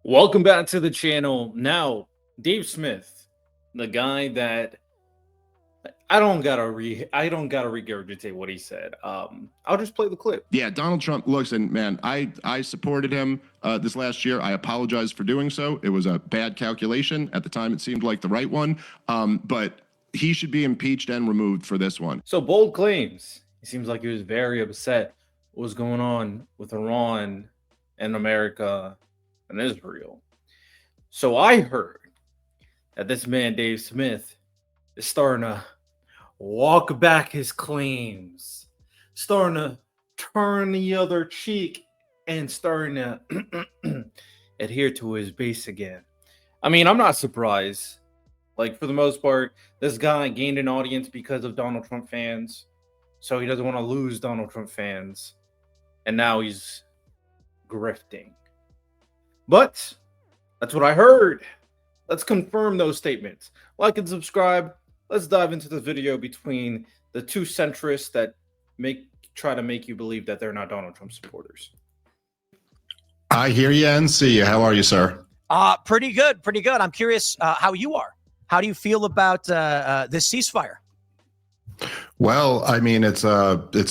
Welcome back to the channel. Now, Dave Smith, the guy that I don't gotta regurgitate what he said. I'll just play the clip. Yeah, Donald Trump looks, and man, I supported him this last year. I apologize for doing so. It was a bad calculation. At the time, it seemed like the right one. But he should be impeached and removed for this one. So bold claims. He seems like he was very upset what was going on with Iran and America and Israel. So I heard that this man, Dave Smith, is starting to walk back his claims, starting to turn the other cheek, and starting to adhere to his base again. I mean, I'm not surprised. Like, for the most part, this guy gained an audience because of Donald Trump fans. So he doesn't want to lose Donald Trump fans. And now he's grifting. But that's what I heard. Let's confirm those statements. Like and subscribe. Let's dive into the video between the two centrists that try to make you believe that they're not Donald Trump supporters. I hear you and see you. How are you, sir? Pretty good, pretty good. I'm curious how you are. How do you feel about this ceasefire? Well, I mean, it's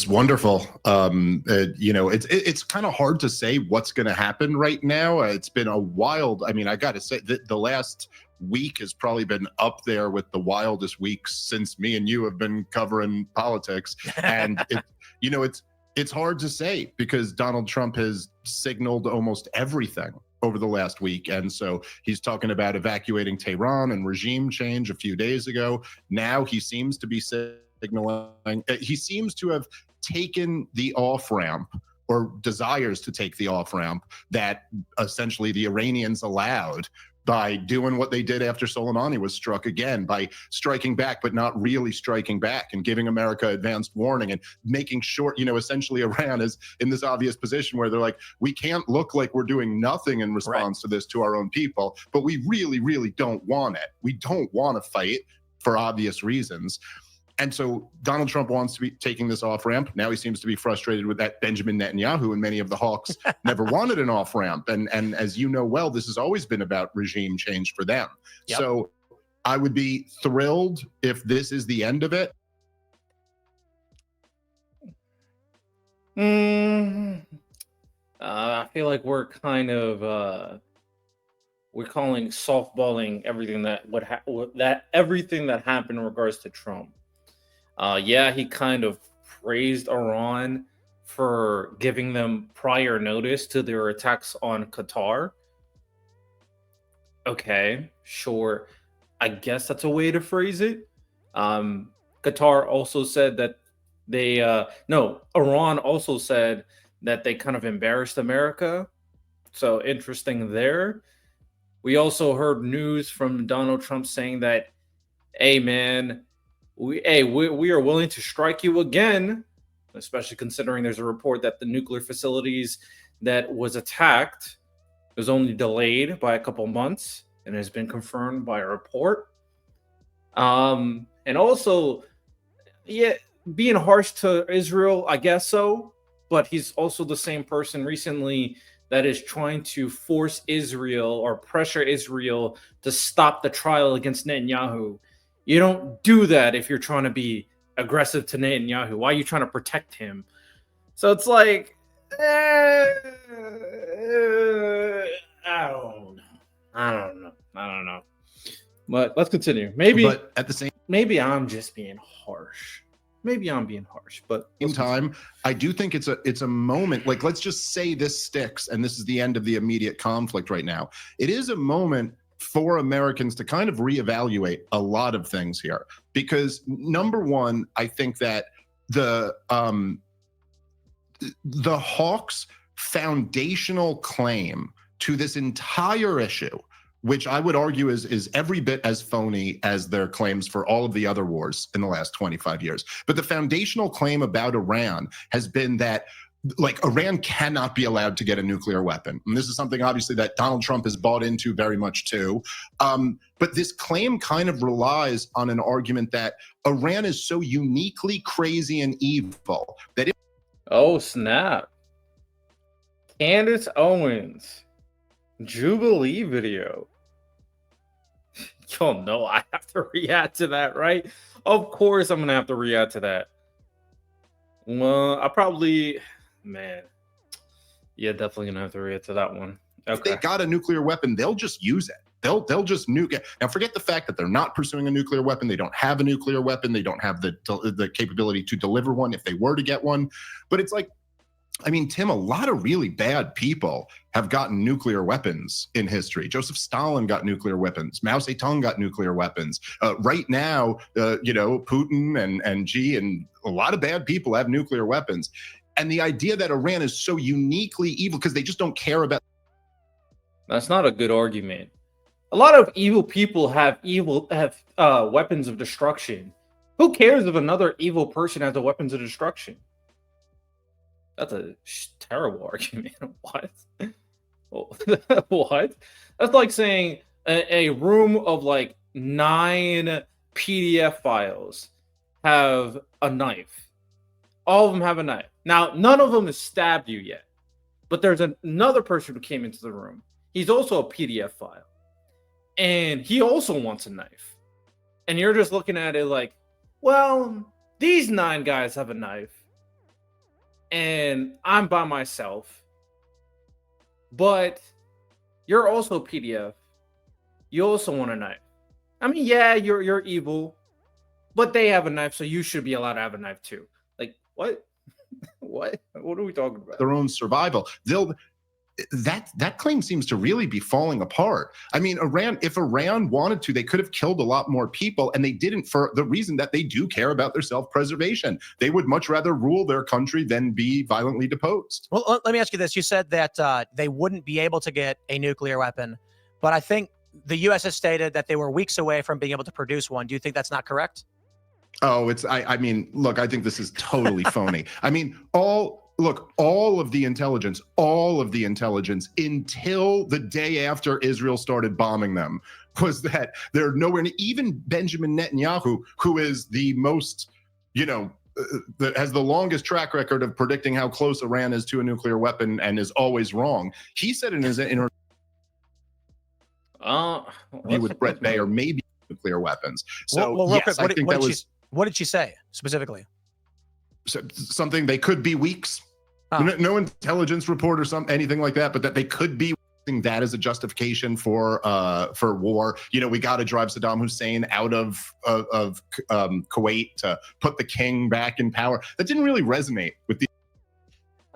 wonderful. It's kind of hard to say what's going to happen right now. It's been a wild. I mean, I got to say that the last week has probably been up there with the wildest weeks since me and you have been covering politics. And it's hard to say because Donald Trump has signaled almost everything over the last week. And so he's talking about evacuating Tehran and regime change a few days ago. Now he seems to be signaling, he seems to have taken the off-ramp or desires to take the off-ramp that essentially the Iranians allowed by doing what they did after Soleimani was struck again, by striking back, but not really striking back and giving America advanced warning and making sure, essentially Iran is in this obvious position where they're like, we can't look like we're doing nothing in response to this to our own people, but we really, really don't want it. We don't want to fight for obvious reasons. And so Donald Trump wants to be taking this off-ramp. Now he seems to be frustrated with that Benjamin Netanyahu and many of the hawks never wanted an off-ramp. And as you know well, this has always been about regime change for them. Yep. So I would be thrilled if this is the end of it. I feel like we're kind of we're calling softballing everything everything that happened in regards to Trump. Yeah, he kind of praised Iran for giving them prior notice to their attacks on Qatar. Okay, sure. I guess that's a way to phrase it. Qatar also said that Iran also said that they kind of embarrassed America. So interesting there. We also heard news from Donald Trump saying that, hey, man, we are willing to strike you again, especially considering there's a report that the nuclear facilities that was attacked was only delayed by a couple months and has been confirmed by a report. And also, yeah, being harsh to Israel, I guess so, but he's also the same person recently that is trying to force Israel or pressure Israel to stop the trial against Netanyahu. You don't do that if you're trying to be aggressive to Netanyahu. Why are you trying to protect him? So it's like, I don't know. But let's continue. But at the maybe I'm just being harsh. Maybe I'm being harsh, but in time, I do think it's a moment. Like, let's just say this sticks, and this is the end of the immediate conflict right now. It is a moment for Americans to kind of reevaluate a lot of things here, because number one, I think that the Hawks' foundational claim to this entire issue, which I would argue is every bit as phony as their claims for all of the other wars in the last 25 years. But the foundational claim about Iran has been that, like, Iran cannot be allowed to get a nuclear weapon. And this is something obviously that Donald Trump has bought into very much too. But this claim kind of relies on an argument that Iran is so uniquely crazy and evil that oh, snap. Candace Owens Jubilee video. Y'all know I have to react to that, right? Of course I'm gonna have to react to that. Well, I probably, man, yeah, definitely gonna have to react to that one. If they Okay. got a nuclear weapon, they'll just use it. They'll just nuke it. Now, forget the fact that they're not pursuing a nuclear weapon. They don't have a nuclear weapon. They don't have the capability to deliver one if they were to get one. But it's like, I mean, Tim, a lot of really bad people have gotten nuclear weapons in history. Joseph Stalin got nuclear weapons. Mao Zedong got nuclear weapons. Right now, Putin and Xi and a lot of bad people have nuclear weapons. And the idea that Iran is so uniquely evil because they just don't care about. That's not a good argument. A lot of evil people have weapons of destruction. Who cares if another evil person has the weapons of destruction? That's a terrible argument. What? What? That's like saying a room of like 9 PDF files have a knife. All of them have a knife. Now, none of them has stabbed you yet, but there's another person who came into the room. He's also a PDF file, and he also wants a knife. And you're just looking at it like, well, these 9 guys have a knife, and I'm by myself. But you're also PDF. You also want a knife. I mean, yeah, you're evil, but they have a knife, so you should be allowed to have a knife too. Like, what? What are we talking about? Their own survival. That claim seems to really be falling apart. I mean, if Iran wanted to, they could have killed a lot more people, and they didn't, for the reason that they do care about their self-preservation. They would much rather rule their country than be violently deposed. Well, let me ask you this. You said that they wouldn't be able to get a nuclear weapon, but I think the U.S. has stated that they were weeks away from being able to produce one. Do you think that's not correct? Oh, I mean, look, I think this is totally phony. I mean, all of the intelligence until the day after Israel started bombing them was that they're nowhere near. Even Benjamin Netanyahu, who is the most, that has the longest track record of predicting how close Iran is to a nuclear weapon and is always wrong. He said in his interview with Brett Baer, maybe nuclear weapons. So well, yes, quick, I think that was what did she say specifically? something they could be weeks. No intelligence report or anything like that, but that they could be using that as a justification for war. We got to drive Saddam Hussein out of Kuwait to put the king back in power. That didn't really resonate with the.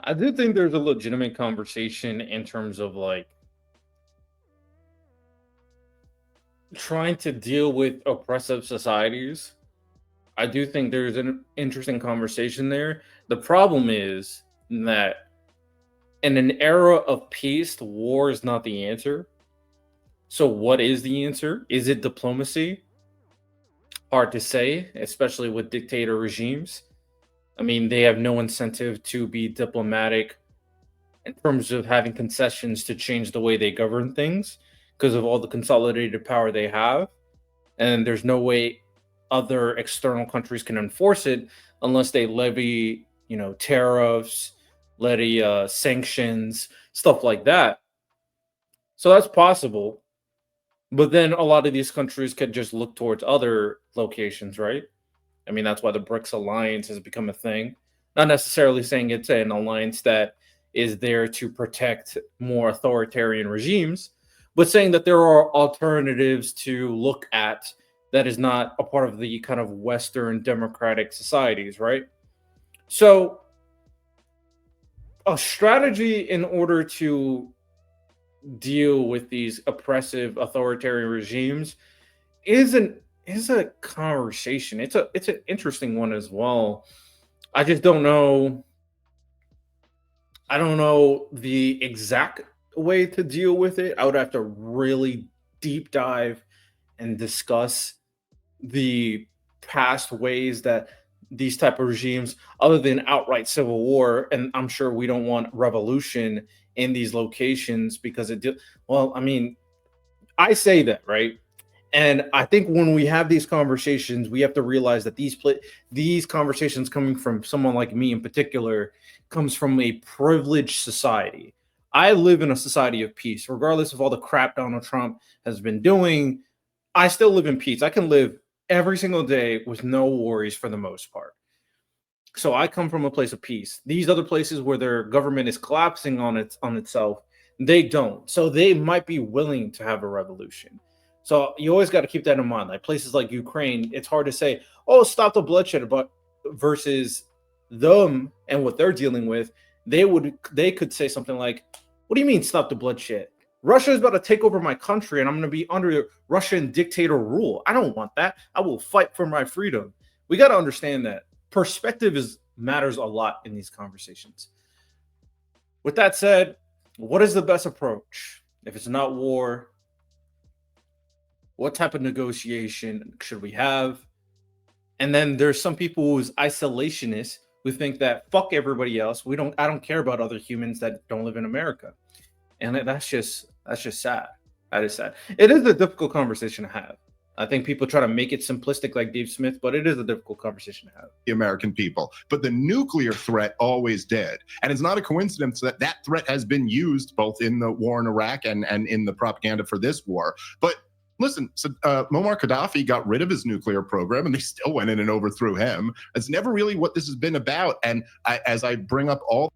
I do think there's a legitimate conversation in terms of like trying to deal with oppressive societies. I do think there's an interesting conversation there. The problem is that in an era of peace, war is not the answer. So what is the answer? Is it diplomacy? Hard to say, especially with dictator regimes. I mean, they have no incentive to be diplomatic in terms of having concessions to change the way they govern things because of all the consolidated power they have. And there's no way other external countries can enforce it unless they levy, tariffs, levy sanctions, stuff like that. So that's possible. But then a lot of these countries could just look towards other locations, right? I mean, that's why the BRICS alliance has become a thing. Not necessarily saying it's an alliance that is there to protect more authoritarian regimes, but saying that there are alternatives to look at that is not a part of the kind of Western democratic societies, right? So a strategy in order to deal with these oppressive authoritarian regimes is a conversation. It's an interesting one as well. I just don't know. I don't know the exact way to deal with it. I would have to really deep dive and discuss the past ways that these type of regimes, other than outright civil war, and I'm sure we don't want revolution in these locations because well, I mean, I say that, right? And I think when we have these conversations, we have to realize that these conversations coming from someone like me in particular comes from a privileged society. I live in a society of peace, regardless of all the crap Donald Trump has been doing. I still live in peace. I can live every single day with no worries for the most part. So I come from a place of peace. These other places where their government is collapsing on itself, they don't. So they might be willing to have a revolution. So you always got to keep that in mind. Like places like Ukraine, it's hard to say, "Oh, stop the bloodshed," but versus them and what they're dealing with, they could say something like, "What do you mean stop the bloodshed? Russia is about to take over my country and I'm going to be under Russian dictator rule. I don't want that. I will fight for my freedom." We got to understand that perspective matters a lot in these conversations. With that said, what is the best approach? If it's not war, what type of negotiation should we have? And then there's some people who's isolationists who think that fuck everybody else. I don't care about other humans that don't live in America. And that's just sad. That is sad. It is a difficult conversation to have. I think people try to make it simplistic like Dave Smith, but it is a difficult conversation to have. The American people. But the nuclear threat always did. And it's not a coincidence that that threat has been used both in the war in Iraq and in the propaganda for this war. But listen, so, Muammar Gaddafi got rid of his nuclear program and they still went in and overthrew him. It's never really what this has been about. And as I bring up all...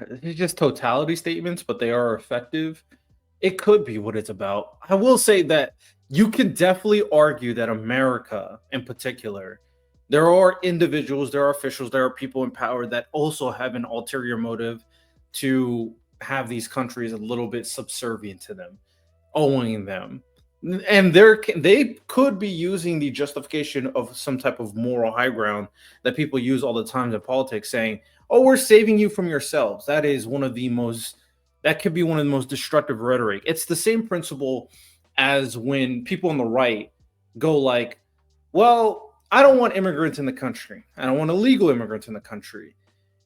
It's just totality statements, but they are effective. It could be what it's about. I will say that you can definitely argue that America in particular, there are individuals, there are officials, there are people in power that also have an ulterior motive to have these countries a little bit subservient to them, owing them. And they could be using the justification of some type of moral high ground that people use all the time in politics, saying, "Oh, we're saving you from yourselves." That could be one of the most destructive rhetoric. It's the same principle as when people on the right go like, "Well, I don't want immigrants in the country. I don't want illegal immigrants in the country.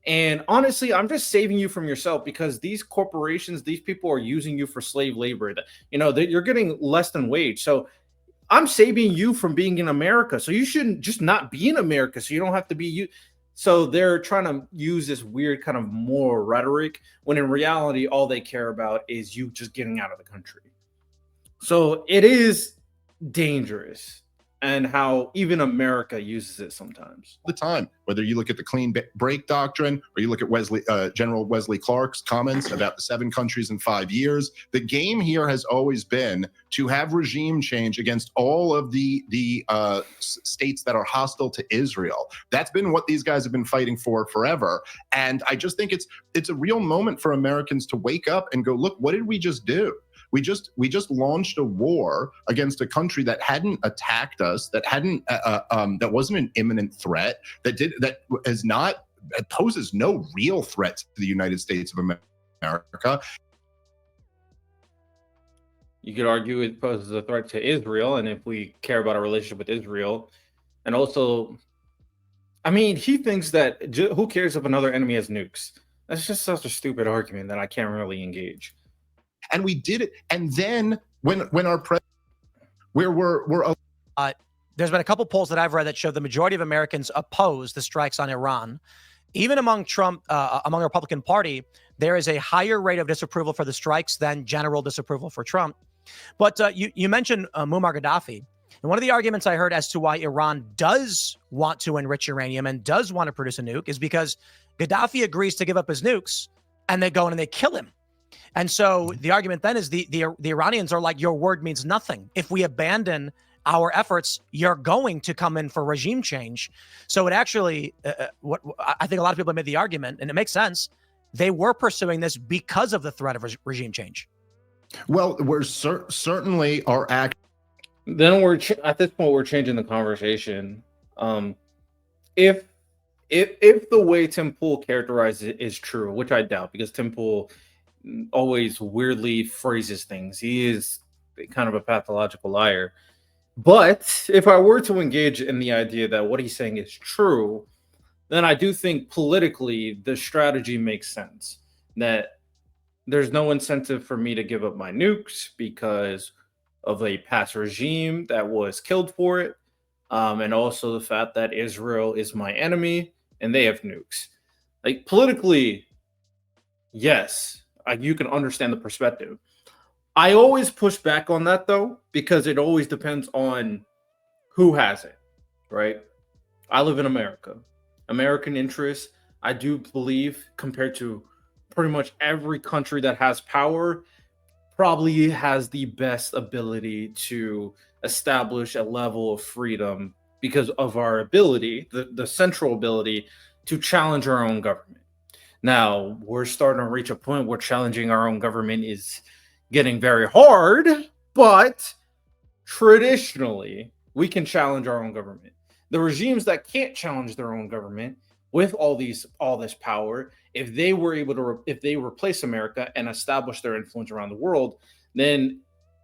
And honestly, I'm just saving you from yourself because these corporations, these people are using you for slave labor. You're getting less than wage. So I'm saving you from being in America. So you shouldn't just not be in America. So you don't have to be you." So they're trying to use this weird kind of moral rhetoric when in reality, all they care about is you just getting out of the country. So it is dangerous, and how even America uses it sometimes. The time, whether you look at the clean break doctrine or you look at General Wesley Clark's comments about the 7 countries in 5 years, the game here has always been to have regime change against all of the states that are hostile to Israel. That's been what these guys have been fighting for forever. And I just think it's a real moment for Americans to wake up and go, look, what did we just do? We just launched a war against a country that hadn't attacked us, that wasn't an imminent threat, that poses no real threat to the United States of America. You could argue it poses a threat to Israel, and if we care about our relationship with Israel, and also, I mean, he thinks that who cares if another enemy has nukes? That's just such a stupid argument that I can't really engage. And we did it. And then when our president, there's been a couple polls that I've read that show the majority of Americans oppose the strikes on Iran. Even among among the Republican Party, there is a higher rate of disapproval for the strikes than general disapproval for Trump. But you mentioned Muammar Gaddafi. And one of the arguments I heard as to why Iran does want to enrich uranium and does want to produce a nuke is because Gaddafi agrees to give up his nukes and they go in and they kill him. And so the argument then is the Iranians are like, your word means nothing. If we abandon our efforts, you're going to come in for regime change. So it actually, what I think a lot of people have made the argument, and it makes sense, they were pursuing this because of the threat of regime change. Well, we're certainly are act. Then at this point we're changing the conversation. If the way Tim Pool characterizes it is true, which I doubt, because Tim Pool always weirdly phrases things. He is kind of a pathological liar. But if I were to engage in the idea that what he's saying is true, then I do think politically the strategy makes sense. That there's no incentive for me to give up my nukes because of a past regime that was killed for it. And also the fact that Israel is my enemy and they have nukes. Like politically, yes, you can understand the perspective. I always push back on that though, because it always depends on who has it, right? I live in America. American interests, I do believe, compared to pretty much every country that has power, probably has the best ability to establish a level of freedom because of our ability, the central ability to challenge our own government. Now, we're starting to reach a point where challenging our own government is getting very hard, but traditionally, we can challenge our own government. The regimes that can't challenge their own government with all this power, if they were able to if they replace America and establish their influence around the world, then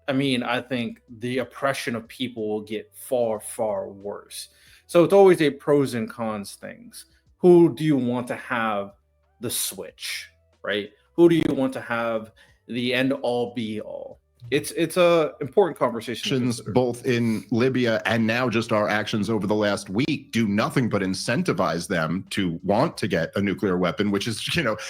I mean, I think the oppression of people will get far, far worse. So it's always a pros and cons things. Who do you want to have the switch, right? Who do you want to have the end all be all? It's a important conversation. Actions both in Libya and now just our actions over the last week do nothing but incentivize them to want to get a nuclear weapon, which is,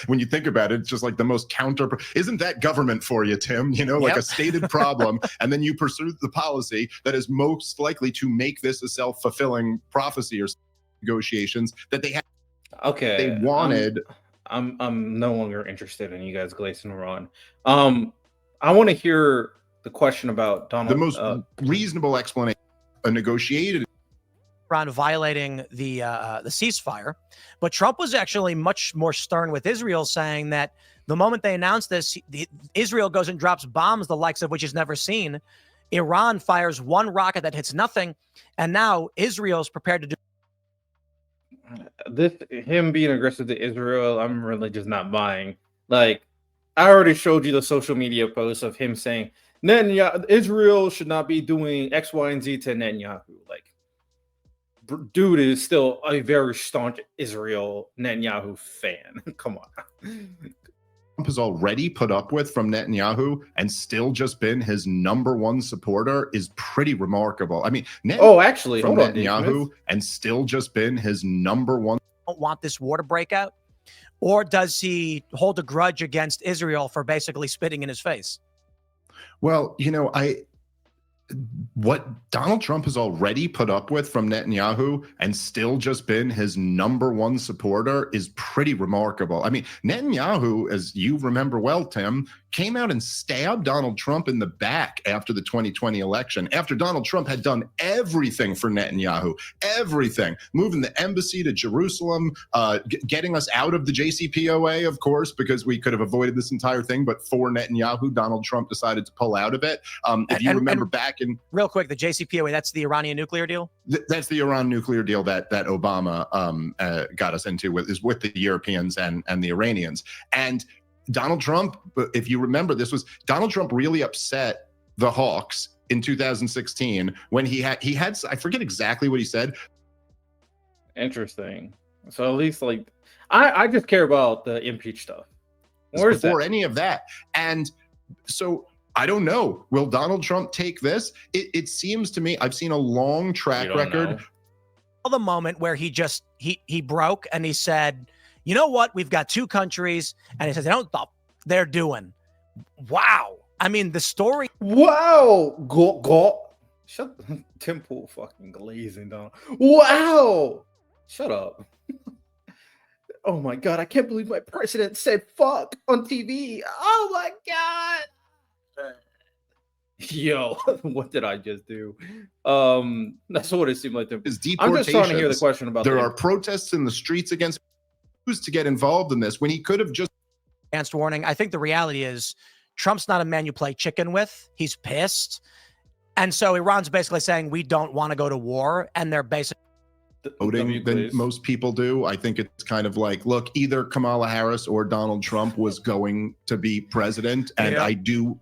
when you think about it, it's just like the most counter. Isn't that government for you, Tim? Like a stated problem, and then you pursue the policy that is most likely to make this a self-fulfilling prophecy or negotiations that they had. Okay, they wanted. I'm no longer interested in you guys glazing Iran. I want to hear the question about Donald. The most reasonable explanation, a negotiated Iran violating the ceasefire, but Trump was actually much more stern with Israel, saying that the moment they announced this, Israel goes and drops bombs, the likes of which is never seen. Iran fires one rocket that hits nothing, and now Israel's prepared to do. Him being aggressive to Israel, I'm really just not buying. Like, I already showed you the social media posts of him saying Israel should not be doing X, Y, and Z to Netanyahu. Like, dude is still a very staunch Israel Netanyahu fan. Come on. Trump has already put up with from Netanyahu and still just been his number one supporter is pretty remarkable. I mean, actually, from Netanyahu and still just been his number one. Don't want this war to break out, or does he hold a grudge against Israel for basically spitting in his face? Well, what Donald Trump has already put up with from Netanyahu and still just been his number one supporter is pretty remarkable. I mean, Netanyahu, as you remember well, Tim, came out and stabbed Donald Trump in the back after the 2020 election, after Donald Trump had done everything for Netanyahu, everything, moving the embassy to Jerusalem, getting us out of the JCPOA, of course, because we could have avoided this entire thing. But for Netanyahu, Donald Trump decided to pull out of it. If you remember back in... Real quick, the JCPOA, that's the Iranian nuclear deal? That's the Iran nuclear deal that Obama got us into with the Europeans and the Iranians. And Donald Trump, if you remember, Donald Trump really upset the Hawks in 2016 when he had I forget exactly what he said. Interesting. So at least I just care about the impeach stuff. Where's before any of that? And so I don't know. Will Donald Trump take this? It seems to me, I've seen a long track record. The moment where he broke and he said, you know what? We've got two countries. And he says, I don't know what they're doing. Wow. I mean, the story. Wow. Go. Shut Tim Pool fucking glazing down. Wow. Shut up. Oh my God. I can't believe my president said fuck on TV. Oh my God. Yo, what did I just do? That's what it seemed like. I'm just trying to hear the question about. There are protests in the streets against who's to get involved in this when he could have just. Advanced warning. I think the reality is Trump's not a man you play chicken with. He's pissed. And so Iran's basically saying we don't want to go to war. And they're basically voting than most people do. I think it's kind of like, look, either Kamala Harris or Donald Trump was going to be president. And I do,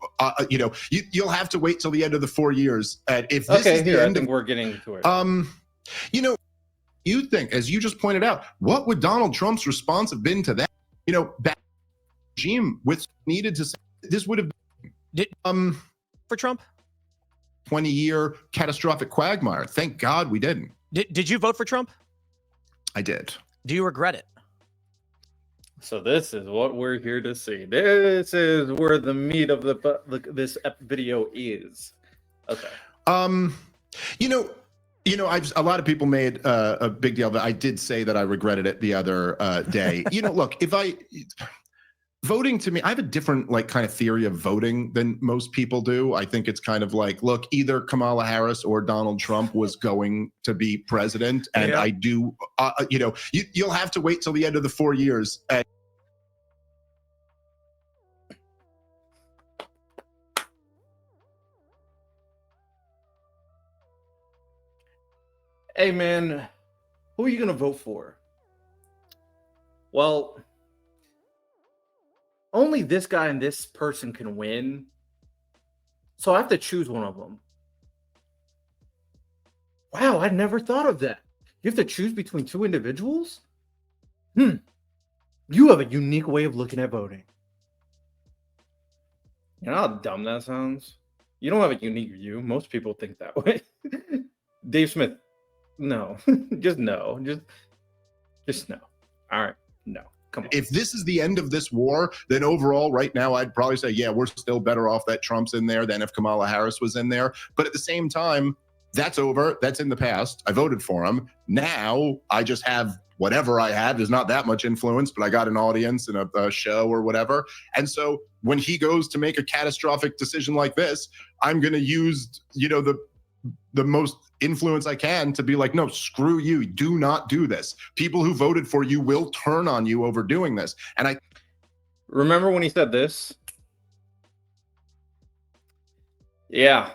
you'll have to wait till the end of the 4 years. And if this is the end, we're getting to it. You think, as you just pointed out, what would Donald Trump's response have been to that? Back regime with needed to say this would have been for Trump 20-year catastrophic quagmire. Thank God we didn't. Did you vote for Trump? I did. Do you regret it? So this is what we're here to see. This is where the meat of this video is. Okay. You know, a lot of people made a big deal that I did say that I regretted it the other day. You know, look, voting to me, I have a different like kind of theory of voting than most people do. I think it's kind of like, look, either Kamala Harris or Donald Trump was going to be president, and Yeah. I do, you know, you'll have to wait till the end of the 4 years. Hey man, who are you gonna vote for? Well, only this guy and this person can win. So I have to choose one of them. Wow, I never thought of that. You have to choose between two individuals? You have a unique way of looking at voting. You know how dumb that sounds? You don't have a unique view. Most people think that way. Dave Smith, no. Just no. Just no. All right. No. Come on. If this is the end of this war, then overall, right now, I'd probably say, yeah, we're still better off that Trump's in there than if Kamala Harris was in there. But at the same time, that's over. That's in the past. I voted for him. Now I just have whatever I have. There's not that much influence, but I got an audience and a show or whatever. And so when he goes to make a catastrophic decision like this, I'm going to use, you know, the most influence I can to be like, no, screw you. Do not do this. People who voted for you will turn on you over doing this. And I remember when he said this? Yeah.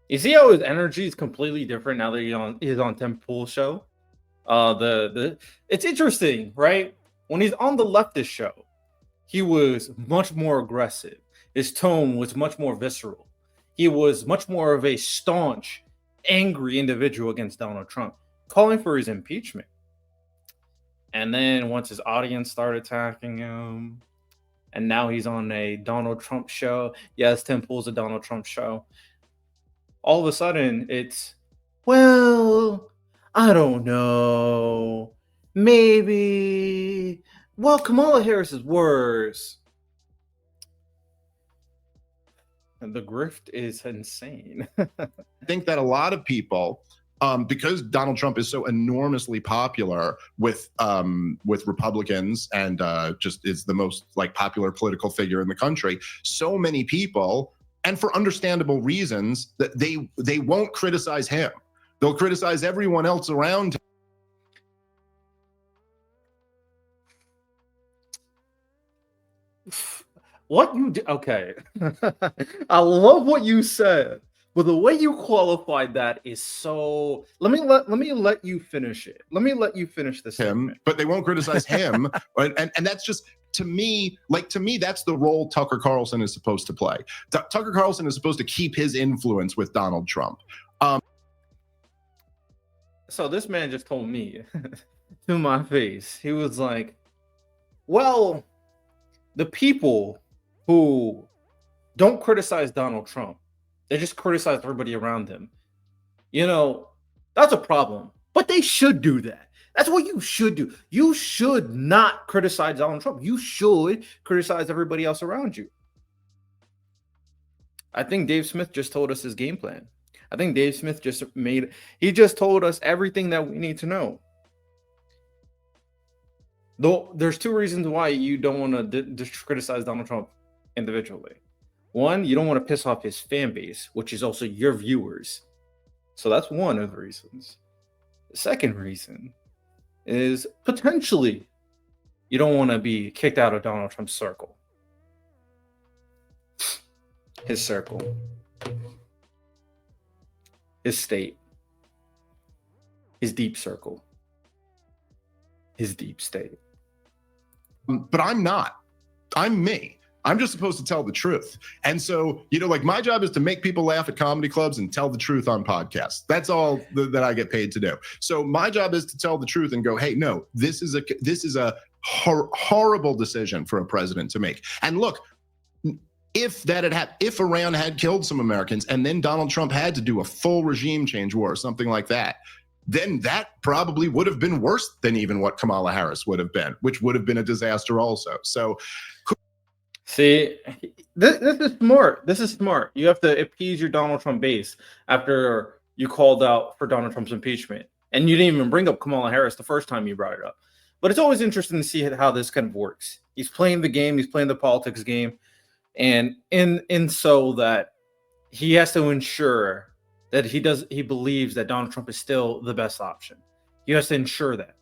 You see how his energy is completely different now that he's on Tim Pool's show? It's interesting, right? When he's on the leftist show, he was much more aggressive. His tone was much more visceral. He was much more of a staunch, angry individual against Donald Trump, calling for his impeachment. And then once his audience started attacking him, and now he's on a Donald Trump show. Yes, Tim Pool's a Donald Trump show. All of a sudden, it's, well, I don't know. Maybe. Well, Kamala Harris is worse. And the grift is insane. think that a lot of people, because Donald Trump is so enormously popular with Republicans and just is the most like popular political figure in the country, so many people, and for understandable reasons, that they won't criticize him. They'll criticize everyone else around him. What you did? Okay. I love what you said, but the way you qualified that is so. Let me let you finish it. Let me let you finish this. But they won't criticize him, and that's just. To me, that's the role Tucker Carlson is supposed to play. Tucker Carlson is supposed to keep his influence with Donald Trump. So this man just told me to my face, he was like, well, the people who don't criticize Donald Trump, they just criticize everybody around him. You know, that's a problem, but they should do that. That's what you should do. You should not criticize Donald Trump. You should criticize everybody else around you. I think Dave Smith just told us his game plan. I think Dave Smith he just told us everything that we need to know. Though there's two reasons why you don't want to criticize Donald Trump individually. One, you don't want to piss off his fan base, which is also your viewers. So that's one of the reasons. The second reason is potentially you don't want to be kicked out of Donald Trump's circle. His circle. His state. His deep circle. His deep state. But I'm not. I'm me. I'm just supposed to tell the truth. And so, you know, like my job is to make people laugh at comedy clubs and tell the truth on podcasts. That's all that I get paid to do. So my job is to tell the truth and go, hey, no, this is a horrible decision for a president to make. And look, if Iran had killed some Americans and then Donald Trump had to do a full regime change war or something like that, then that probably would have been worse than even what Kamala Harris would have been, which would have been a disaster also. So, see, this is smart. This is smart. You have to appease your Donald Trump base after you called out for Donald Trump's impeachment. And you didn't even bring up Kamala Harris the first time you brought it up. But it's always interesting to see how this kind of works. He's playing the game. He's playing the politics game. And in so that he has to ensure that he believes that Donald Trump is still the best option. He has to ensure that.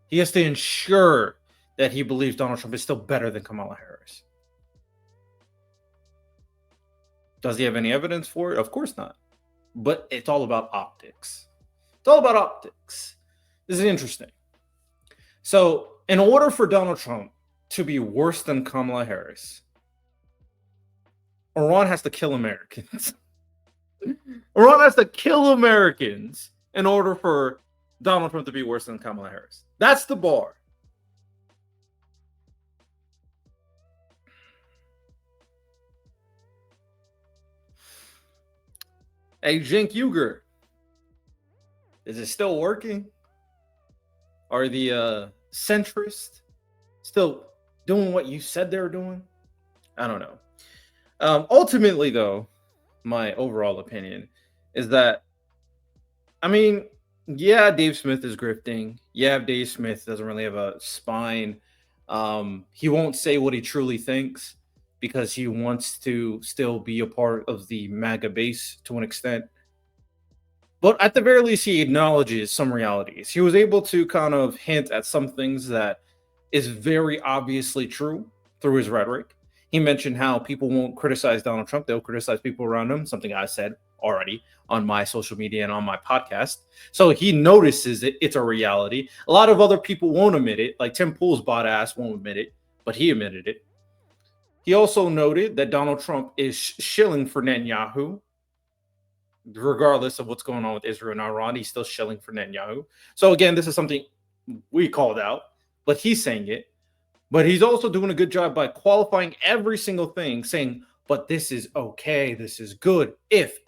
He has to ensure that he believes Donald Trump is still better than Kamala Harris. Does he have any evidence for it? Of course not. But it's all about optics. It's all about optics. This is interesting. So, in order for Donald Trump to be worse than Kamala Harris, Iran has to kill Americans. Iran has to kill Americans in order for Donald Trump to be worse than Kamala Harris. That's the bar. Hey, Cenk Uygur, is it still working? Are the centrists still doing what you said they were doing? I don't know. Ultimately, though, my overall opinion is that, I mean, yeah, Dave Smith is grifting. Yeah, Dave Smith doesn't really have a spine. He won't say what he truly thinks because he wants to still be a part of the MAGA base to an extent. But at the very least, he acknowledges some realities. He was able to kind of hint at some things that is very obviously true through his rhetoric. He mentioned how people won't criticize Donald Trump. They'll criticize people around him, something I said already on my social media and on my podcast. So he notices it's a reality. A lot of other people won't admit it, like Tim Pool's bot ass won't admit it, but he admitted it. He also noted that Donald Trump is shilling for Netanyahu. Regardless of what's going on with Israel and Iran, he's still shilling for Netanyahu. So again, this is something we called out, but he's saying it. But he's also doing a good job by qualifying every single thing, saying, but this is okay, this is good, if,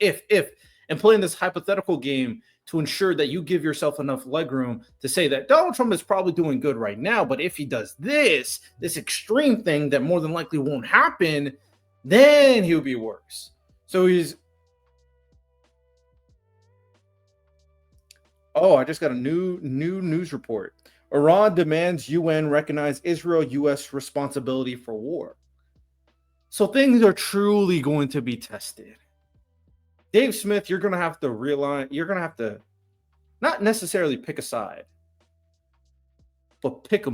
and playing this hypothetical game to ensure that you give yourself enough legroom to say that Donald Trump is probably doing good right now, but if he does this extreme thing that more than likely won't happen, then he'll be worse. So he's... Oh, I just got a new news report. Iran demands UN recognize Israel-U.S. responsibility for war. So things are truly going to be tested. Dave Smith, you're going to have to realize, you're going to have to not necessarily pick a side, but pick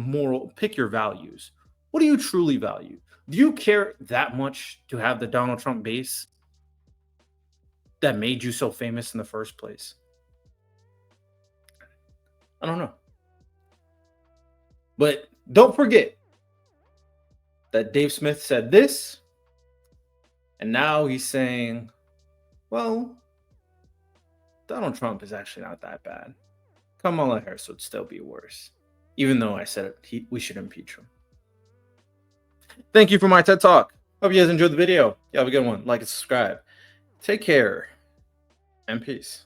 your values. What do you truly value? Do you care that much to have the Donald Trump base that made you so famous in the first place? I don't know. But don't forget that Dave Smith said this, and now he's saying, well, Donald Trump is actually not that bad. Kamala Harris would still be worse, even though I said we should impeach him. Thank you for my TED Talk. Hope you guys enjoyed the video. You have a good one. Like and subscribe. Take care, and peace.